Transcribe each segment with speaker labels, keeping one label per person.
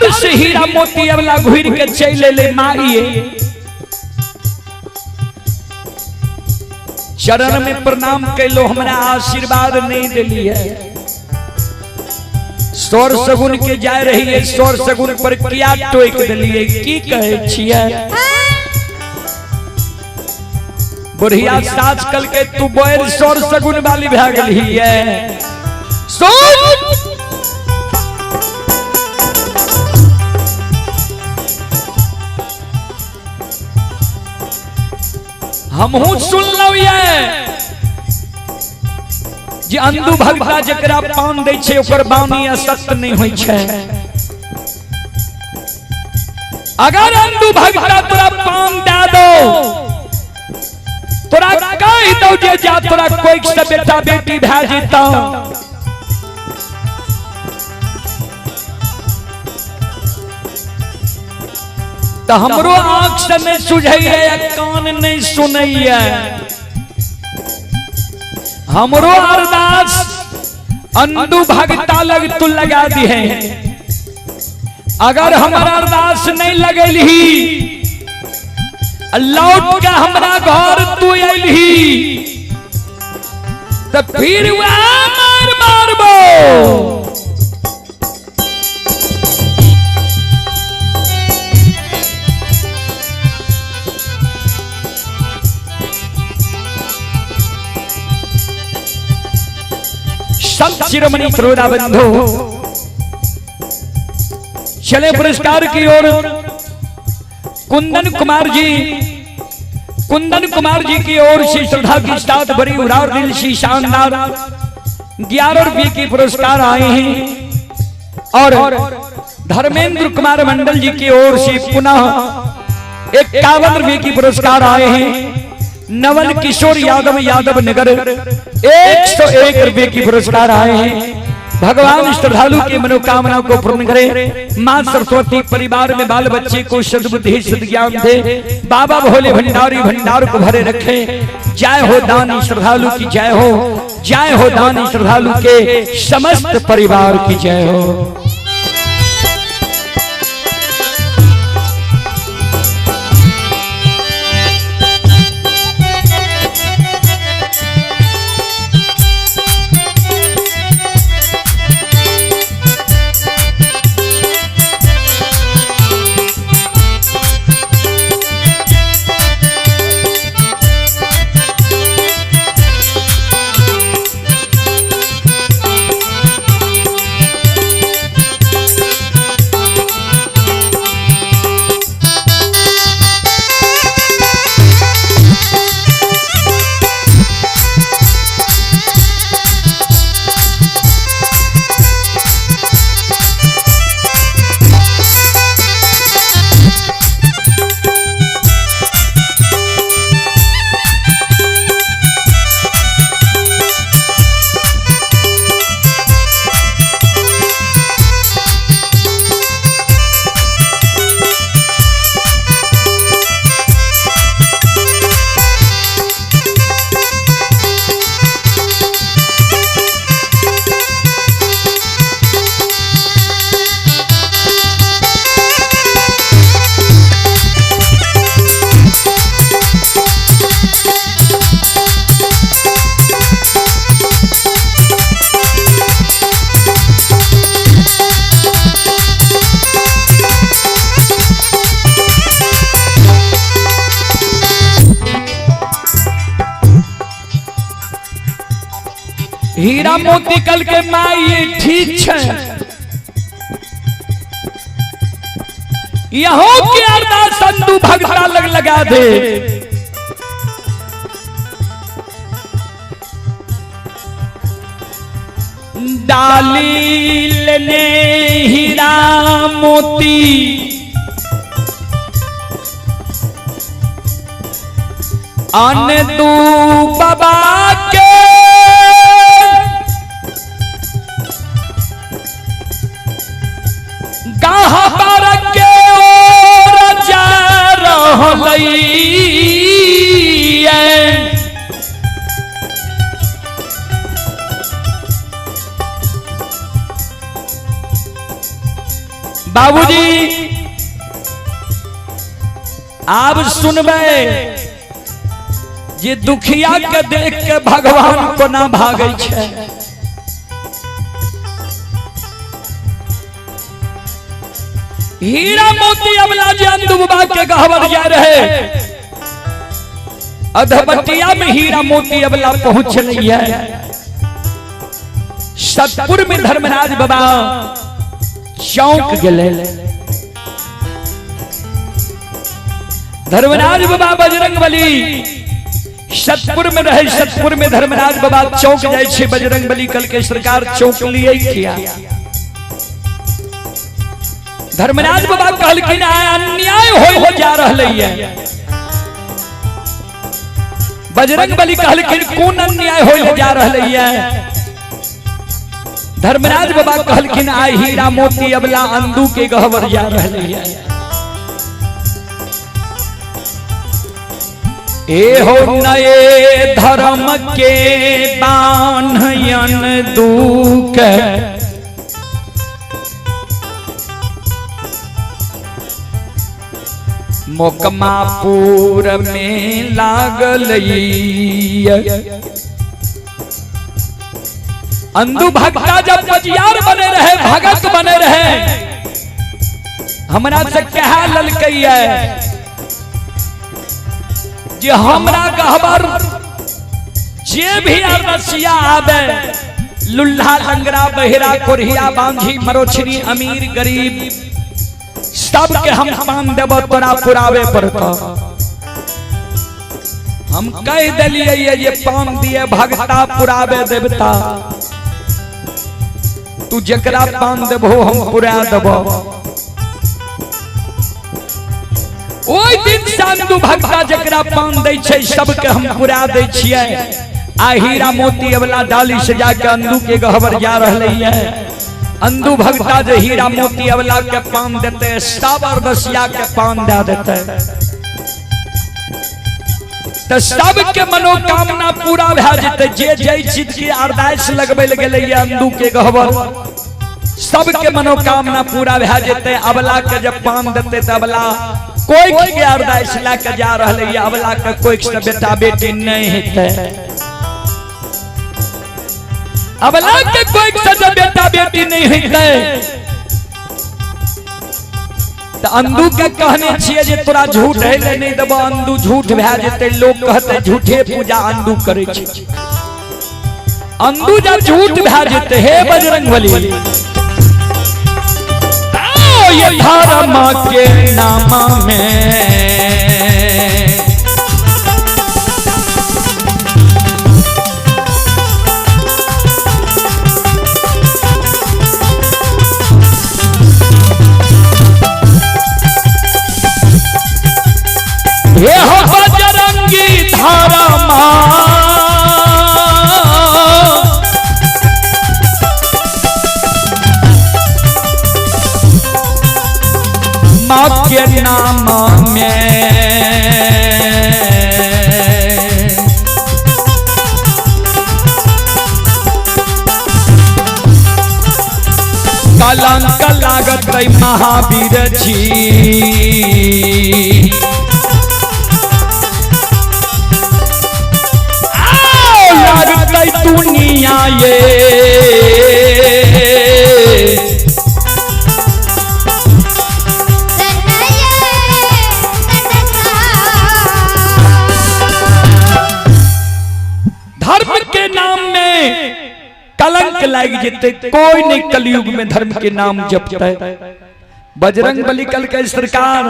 Speaker 1: द्वार से हीरा मोती अवला घुर के चले ले माइए चरण में प्रणाम कैलो हमरा आशीर्वाद नहीं दिली है। सौर सगुन के जाय रही है सौर सगुन पर किया टोक दिलिए की कहे छिए बुढ़िया साज कल के तू बोल सौर सगुन वाली भा गई है। हमहू सुन लो ये जे अंधु भगता जकरा पान दै छै ओकर बानी असत्य नहीं होय छै। अगर अंधु भगता तोरा पान दे दो तोरा कह दो जे जा तोरा कोई से बेटा बेटी भै जेता तो हमरो आंख से नहीं सुझैया कान नहीं सुनैया हमरो अरदास अंधु भगता लग तू लगा दी है। अगर हमारा अरदास नहीं लगेलही लौट के हमरा घर तू अइलही तो फिर मार मारबो। संत शिरोमणि श्रोता बंधु चले पुरस्कार की ओर कुंदन कुमार जी की ओर से श्रद्धा की साथ बड़ी उड़ार दिल सी शानदार 11 रुपये के पुरस्कार आए हैं और धर्मेंद्र कुमार मंडल जी की ओर से पुनः 51 रुपये की पुरस्कार आए हैं। नवल किशोर यादव नगर 101 रुपये की पुरस्कार आए हैं। भगवान श्रद्धालु की मनोकामना को पूर्ण करे। मां सरस्वती परिवार में बाल बच्चे को सद्बुद्धि सद्ज्ञान दे। बाबा भोले भंडारी भंडार को भरे रखे। जय हो दानी श्रद्धालु की जय हो दानी श्रद्धालु के समस्त परिवार की जय हो। हीरा मोती कल के माई ठीक है यहों के अरदास संतु भगता लगा दे। डाली लेने हीरा मोती अन तू बाबा के के ओर जा बाबूजी आप सुनबे जे दुखिया के देख के भगवान को ना भागे छे। हीरा मोती अबला जे अंधुबा के गहवर जा रहे अधबटिया में हीरा मोती अबला पहुंच रही है। सतपुर में धर्मराज बाबा चौंक गए। धर्मराज बाबा बजरंगबली सतपुर में रहे। सतपुर में धर्मराज बाबा चौंक जाए छे। बजरंगबली कल के सरकार चौंक लिए किया। धर्मराज बाबा कहलखिन अन्याय हो जा रहले है। बजरंगबली कहलखिन कौन अन्याय हो जा रहले है। धर्मराज बाबा कहलखिन आय हीरा मोती अबला अंधु के गहवर जा रहले है। ए हो नए धर्म के बान्हयन दुख मोकमापुर में लागल। अंधु भक्ता जब बजियार बने रहे भगत बने रहे हमरा से कहा ललकैया जे हमरा गहबर जे भी अरसिया आवे लुल्हा लंगड़ा बहिरा कोरिया बांझी मरोछरी अमीर गरीब सबके हम पान देव तोरा पुरावे पड़ता। हम कह दिलिए ये पान दिए भगता पुरावे देवता तू जकरा पान देबो हम पुरा देबो। ओई दिन साधु भक्ता जकरा पान दै छै सबके हम पुरा दै छियै। आ हीरा मोती अबला डाली से जाके अंधु के गहवर जा रहले है। अंधु भक्ता जे हीरा मोती अबला के पान देते सब अरदसिया के पान दे देते तो सबके मनोकामना पूरा भे जेते। जे जय चीज की अरदास लगबे गेले अंधु के गहवर सबके मनोकामना पूरा भे जेते। अबला के जब पान देते तो अबला कोई के अरदास लेके जा रहले अबला के कोई से बेटा बेटी नहीं हेते। अबला के कोई से बेटा बेटी नहीं हेते। तो अंधु के कहने छिए जे तोरा झूठ है नहीं देबो अंधु झूठ भे जेते। लोग कहते झूठे पूजा अंधु करे छै। अंधु जब झूठ भे जेते हे बजरंगबली ये धर्म के नाम में ये हो बजरंगी धर्म माँ के नाम में कलंक लागत महावीर जी। लागत दुनिया ये कलंक लाग जेते। कोई नहीं कलयुग में धर्म के नाम जपता है। बजरंगबली कल के सरकार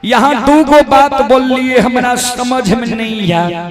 Speaker 1: यहाँ दूगो बात बोल लिए हमरा समझ में नहीं आया।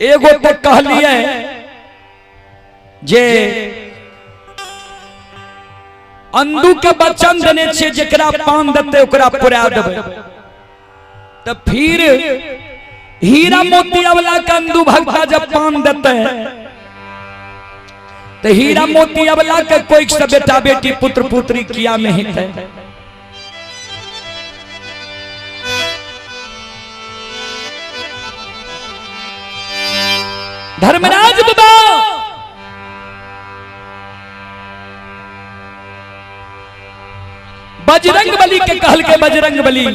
Speaker 1: एगो तो कहलिए जे अंधु के वचन देने छे जेकरा पान देते ओकरा पुरा देबे। तो फिर हीरा मोती अबला के अंधु भक्ता जब पान देते तो हीरा मोती अबला के कोई से बेटा बेटी पुत्र पुत्री किया नहीं है। धर्मराज बाबा बजरंग बली के कहल के बजरंग बली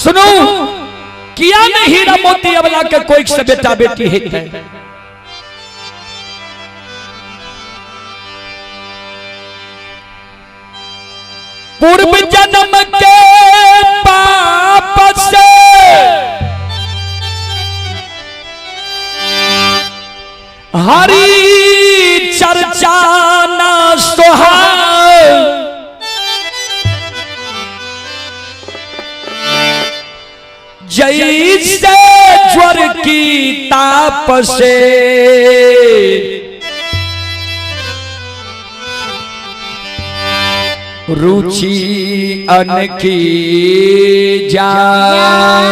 Speaker 1: सुनो किया ने हीरा मोती अबला के कोई से बेटा बेटी है पूर्व जन्म के पाप से हरी चर्चा न सोहाय जैसे ज्वर की ताप से रुचि अन्न की जान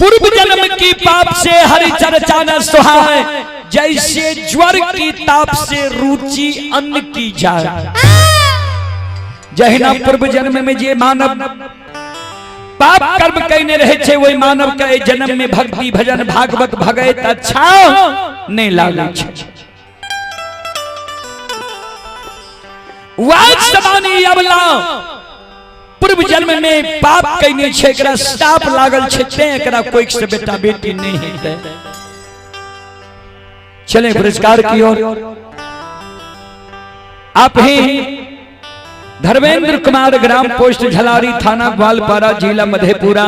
Speaker 1: पूर्व जन्म की पाप से हरि चर्चा न सुहाए जैसे ज्वर की ताप से रुचि अन्न की जाए जहिना पूर्व जन्म में जे मानव पाप कर्म कहने रहे छे वही मानव के जन्म में भक्ति भजन भागवत भगत अच्छा नहीं लागे छे वासवानी अबला पूर्व जन्म में पाप कहने छे एकरा शाप लागल छे ते एकरा कोई से बेटा बेटी नहीं है चले पुरस्कार की ओर आप ही धर्मेंद्र कुमार ग्राम पोस्ट झलारी थाना ग्वालपारा जिला मधेपुरा।